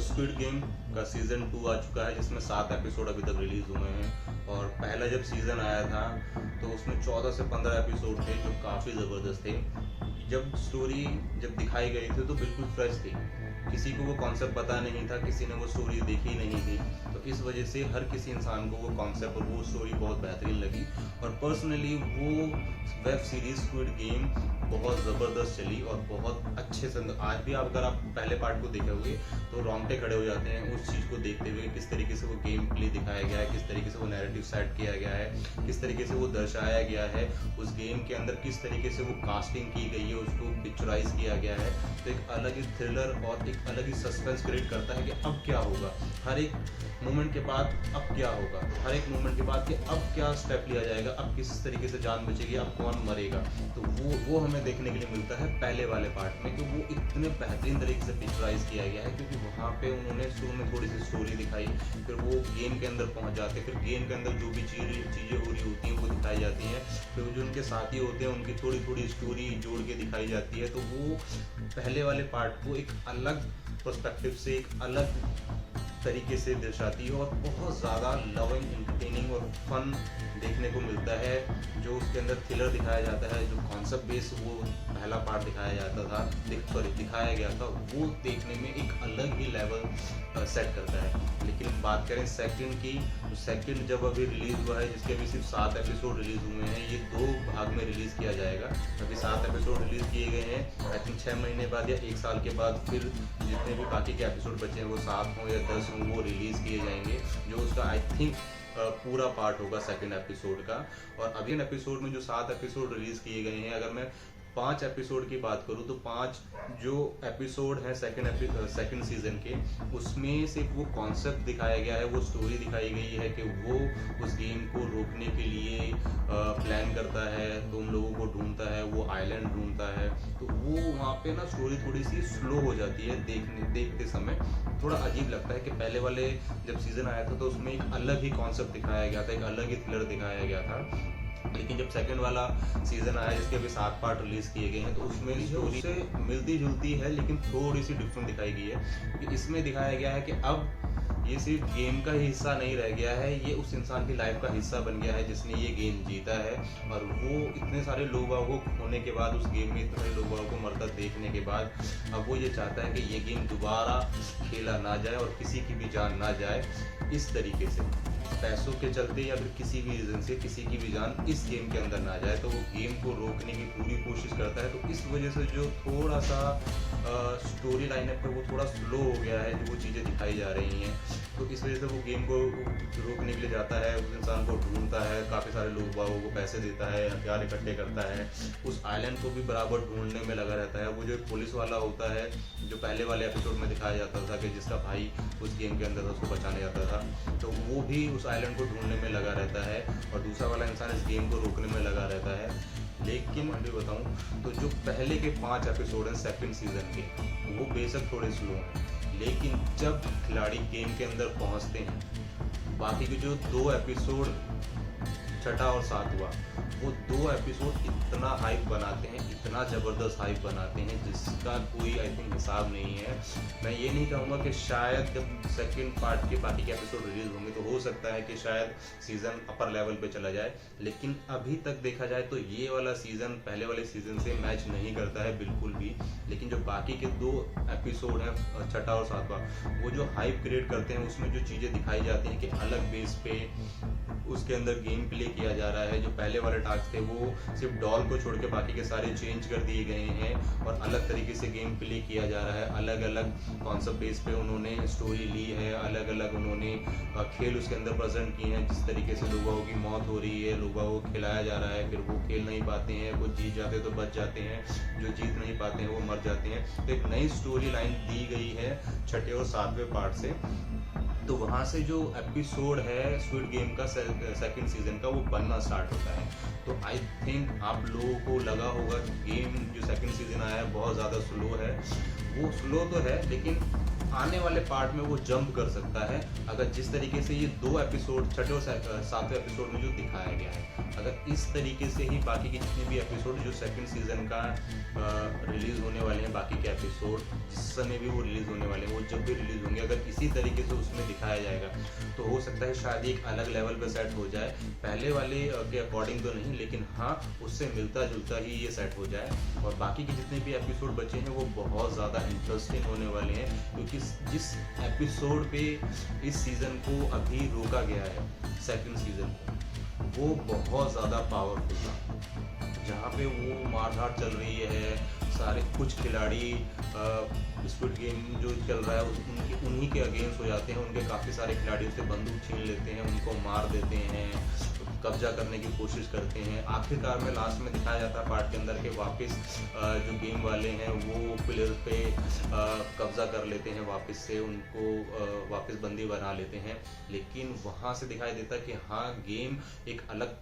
Squid game का season 2 आ चुका है, जिसमें 7 एपिसोड अभी तक रिलीज़ हुए हैं। और पहला जब सीज़न आया था तो उसमें 14 से 15 एपिसोड थे जो काफ़ी ज़बरदस्त थे। जब स्टोरी दिखाई गई थी तो बिल्कुल फ्रेश थी, किसी को वो कॉन्सेप्ट पता नहीं था, किसी ने वो स्टोरी देखी नहीं थी। तो इस वजह से हर किसी इंसान को वो कॉन्सेप्ट और वो स्टोरी बहुत बेहतरीन लगी। और पर्सनली वो वेब सीरीज स्क्विड गेम बहुत ज़बरदस्त चली और बहुत अच्छे से, आज भी अगर आप पहले पार्ट को देखोगे तो रोंगटे खड़े हो जाते हैं उस चीज़ को देखते हुए, किस तरीके से वो गेम प्ले दिखाया गया है, किस तरीके से वो नैरेटिव सेट किया गया है, किस तरीके से वो दर्शाया गया है उस गेम के अंदर, किस तरीके से वो कास्टिंग की गई है, उसको पिक्चराइज किया गया है। तो एक अलग ही थ्रिलर और एक अलग ही सस्पेंस क्रिएट करता है कि अब क्या होगा, हर एक मोमेंट के बाद अब क्या होगा, हर एक मोमेंट के बाद कि अब क्या स्टेप लिया जाएगा, अब किस तरीके से जान बचेगी, अब कौन मरेगा। तो वो हमें देखने के लिए मिलता है पहले वाले पार्ट में, कि वो इतने बेहतरीन तरीके से पिक्चराइज किया गया है, क्योंकि वहाँ पे उन्होंने शुरू में थोड़ी सी स्टोरी दिखाई, फिर वो गेम के अंदर पहुँच जाते हैं, फिर गेम के अंदर जो भी चीज़ें हो रही होती हैं वो दिखाई जाती हैं, फिर जो उनके साथी होते हैं उनकी थोड़ी थोड़ी स्टोरी जोड़ के दिखाई जाती है। तो वो पहले वाले पार्ट को एक अलग पर्सपेक्टिव से, एक अलग तरीके से दर्शाती है और बहुत ज़्यादा लविंग, एंटरटेनिंग और फन देखने को मिलता है। जो उसके अंदर थ्रिलर दिखाया जाता है, जो कॉन्सेप्ट बेस वो पहला पार्ट दिखाया जाता था, दिखाया गया था, वो देखने में एक अलग ही लेवल सेट करता है। लेकिन बात करें सेकंड की, तो सेकंड जब अभी रिलीज़ हुआ है, जिसके अभी सिर्फ 7 एपिसोड रिलीज़ हुए हैं, ये 2 भाग में रिलीज़ किया जाएगा। अभी 7 एपिसोड रिलीज़ किए गए हैं, आई थिंक 6 महीने बाद या 1 साल के बाद फिर जितने भी बाकी के एपिसोड बचे हैं, वो 7 हों या 10 हों, वो रिलीज़ किए जाएंगे, जो उसका आई थिंक पूरा पार्ट होगा सेकंड एपिसोड का। और अभी एपिसोड में जो 7 एपिसोड रिलीज़ किए गए हैं, अगर मैं 5 एपिसोड की बात करूं तो 5 जो एपिसोड हैं सेकंड सीजन के, उसमें सिर्फ वो कॉन्सेप्ट दिखाया गया है, वो स्टोरी दिखाई गई है कि वो उस गेम को रोकने के लिए प्लान करता है, तो उन लोगों को ढूंढता है, वो आइलैंड ढूंढता है। तो वो वहाँ पे ना स्टोरी थोड़ी सी स्लो हो जाती है, देखते समय थोड़ा अजीब लगता है कि पहले वाले जब सीज़न आया था तो उसमें एक अलग ही कॉन्सेप्ट दिखाया गया था, एक अलग ही थ्रिलर दिखाया गया था। लेकिन जब सेकंड वाला सीज़न आया, जिसके अभी 7 पार्ट रिलीज़ किए गए हैं, तो उसमें स्टोरी से मिलती जुलती है लेकिन थोड़ी सी डिफरेंट दिखाई गई है। कि इसमें दिखाया गया है कि अब ये सिर्फ गेम का ही हिस्सा नहीं रह गया है, ये उस इंसान की लाइफ का हिस्सा बन गया है जिसने ये गेम जीता है। और वो इतने सारे लोगों को खोने के बाद, उस गेम में इतने सारे लोगों को मरता देखने के बाद, अब वो ये चाहता है कि ये गेम दोबारा खेला ना जाए और किसी की भी जान ना जाए इस तरीके से, पैसों के चलते या फिर किसी भी रीज़न से किसी की भी जान इस गेम के अंदर ना जाए। तो वो गेम को रोकने की पूरी कोशिश करता है। तो इस वजह से जो थोड़ा सा स्टोरी लाइन है वो थोड़ा स्लो हो गया है, जो वो चीज़ें दिखाई जा रही हैं। तो इस वजह से वो गेम को रोकने के लिए जाता है, उस इंसान को ढूंढता है, काफ़ी सारे लोग बागों को पैसे देता है, हथियार इकट्ठे करता है, उस आइलैंड को भी बराबर ढूंढने में लगा रहता है। वो जो एक पुलिस वाला होता है, जो पहले वाले एपिसोड में दिखाया जाता था कि जिसका भाई उस गेम के अंदर था, उसको बचाने जाता था, तो वो भी उस आइलैंड को ढूंढने में लगा रहता है और दूसरा वाला इंसान इस गेम को रोकने में लगा रहता है। लेकिन मैं भी बताऊं तो जो पहले के 5 एपिसोड हैं सेकंड सीजन के, वो बेशक थोड़े स्लो हैं, लेकिन जब खिलाड़ी गेम के अंदर पहुंचते हैं, बाकी के जो 2 एपिसोड 6 और 7 हुआ, वो 2 एपिसोड इतना हाइप बनाते हैं, इतना ज़बरदस्त हाइप बनाते हैं जिसका कोई आई थिंक हिसाब नहीं है। मैं ये नहीं कहूँगा कि शायद जब सेकंड पार्ट के बाकी के एपिसोड रिलीज़ होंगे तो हो सकता है कि शायद सीज़न अपर लेवल पे चला जाए, लेकिन अभी तक देखा जाए तो ये वाला सीज़न पहले वाले सीज़न से मैच नहीं करता है बिल्कुल भी। लेकिन जो बाकी के 2 एपिसोड हैं 6 और 7वां, वो जो हाइप क्रिएट करते हैं, उसमें जो चीज़ें दिखाई जाती हैं कि अलग बेस पे उसके अंदर गेम प्ले किया जा रहा है। जो पहले वाले टास्क थे वो सिर्फ डॉल को छोड़ के बाकी के सारे चेंज कर दिए गए हैं और अलग तरीके से गेम प्ले किया जा रहा है। अलग अलग कॉन्सेप्ट बेस पे उन्होंने स्टोरी ली है, अलग अलग उन्होंने खेल उसके अंदर प्रेजेंट किए हैं। जिस तरीके से लोगों की मौत हो रही है, लोगों को खिलाया जा रहा है, फिर वो खेल नहीं पाते हैं, कुछ जीत जाते तो बच जाते हैं, जो जीत नहीं पाते हैं वो मर जाते हैं। तो एक नई स्टोरी लाइन दी गई है 6 और 7वें पार्ट से। तो वहाँ से जो एपिसोड है स्क्विड गेम का सेकंड सीजन का, वो बनना स्टार्ट होता है। तो आई थिंक आप लोगों को लगा होगा गेम जो सेकंड सीजन आया है बहुत ज़्यादा स्लो है। वो स्लो तो है, लेकिन आने वाले पार्ट में वो जंप कर सकता है अगर जिस तरीके से ये 2 एपिसोड 6 और 7वें एपिसोड में जो दिखाया गया है, अगर इस तरीके से ही बाकी के जितने भी एपिसोड जो सेकंड सीजन का रिलीज़ होने वाले हैं, बाकी के एपिसोड जिस समय भी वो रिलीज़ होने वाले हैं, वो जब भी रिलीज़ होंगे, अगर इसी तरीके से उसमें दिखाया जाएगा, तो हो सकता है शायद एक अलग लेवल पे सेट हो जाए, पहले वाले के अकॉर्डिंग तो नहीं, लेकिन हाँ उससे मिलता जुलता ही ये सेट हो जाए। और बाकी के जितने भी एपिसोड बचे हैं वो बहुत ज़्यादा इंटरेस्टिंग होने वाले हैं, क्योंकि जिस एपिसोड पे इस सीज़न को अभी रोका गया है, सेकंड सीज़न को, वो बहुत ज़्यादा पावरफुल था, जहाँ पे वो मारधाड़ चल रही है, सारे कुछ खिलाड़ी स्क्विड गेम जो चल रहा है उन्हीं के अगेंस्ट हो जाते हैं, उनके काफ़ी सारे खिलाड़ी उससे बंदूक छीन लेते हैं, उनको मार देते हैं, कब्जा करने की कोशिश करते हैं। आखिरकार में लास्ट में दिखाया जाता है पार्ट के अंदर के वापस जो गेम वाले हैं वो प्लेयर पे कब्जा कर लेते हैं, वापस से उनको वापस बंदी बना लेते हैं। लेकिन वहाँ से दिखाई देता है कि हाँ गेम एक अलग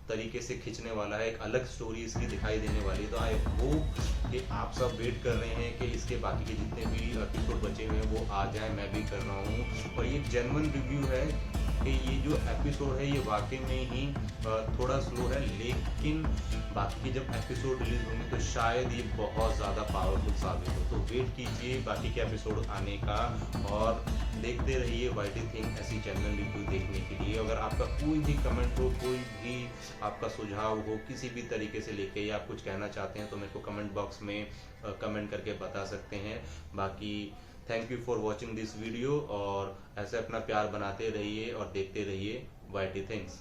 तरीके से खींचने वाला है, एक अलग स्टोरी इसकी दिखाई देने वाली है। तो आई होप कि आप सब वेट कर रहे हैं कि इसके बाकी के जितने भी एपिसोड बचे हुए हैं वो आ जाए, मैं भी कर रहा हूँ। और ये जेन्युइन रिव्यू है कि ये जो एपिसोड है ये वाकई में ही थोड़ा स्लो है, लेकिन बाकी के जब एपिसोड रिलीज होंगे तो शायद ये बहुत ज़्यादा पावरफुल साबित हो। तो वेट कीजिए बाकी के एपिसोड आने का और देखते रहिए वाईटी थिंक ऐसी चैनल रिव्यू देखने के लिए। अगर आपका कोई भी कमेंट हो, कोई भी आपका सुझाव हो, किसी भी तरीके से लेके या आप कुछ कहना चाहते हैं तो मेरे को कमेंट बॉक्स में कमेंट करके बता सकते हैं। बाकी thank you for watching this video और ऐसे अपना प्यार बनाते रहिए और देखते रहिए वाईटी थिंग्स।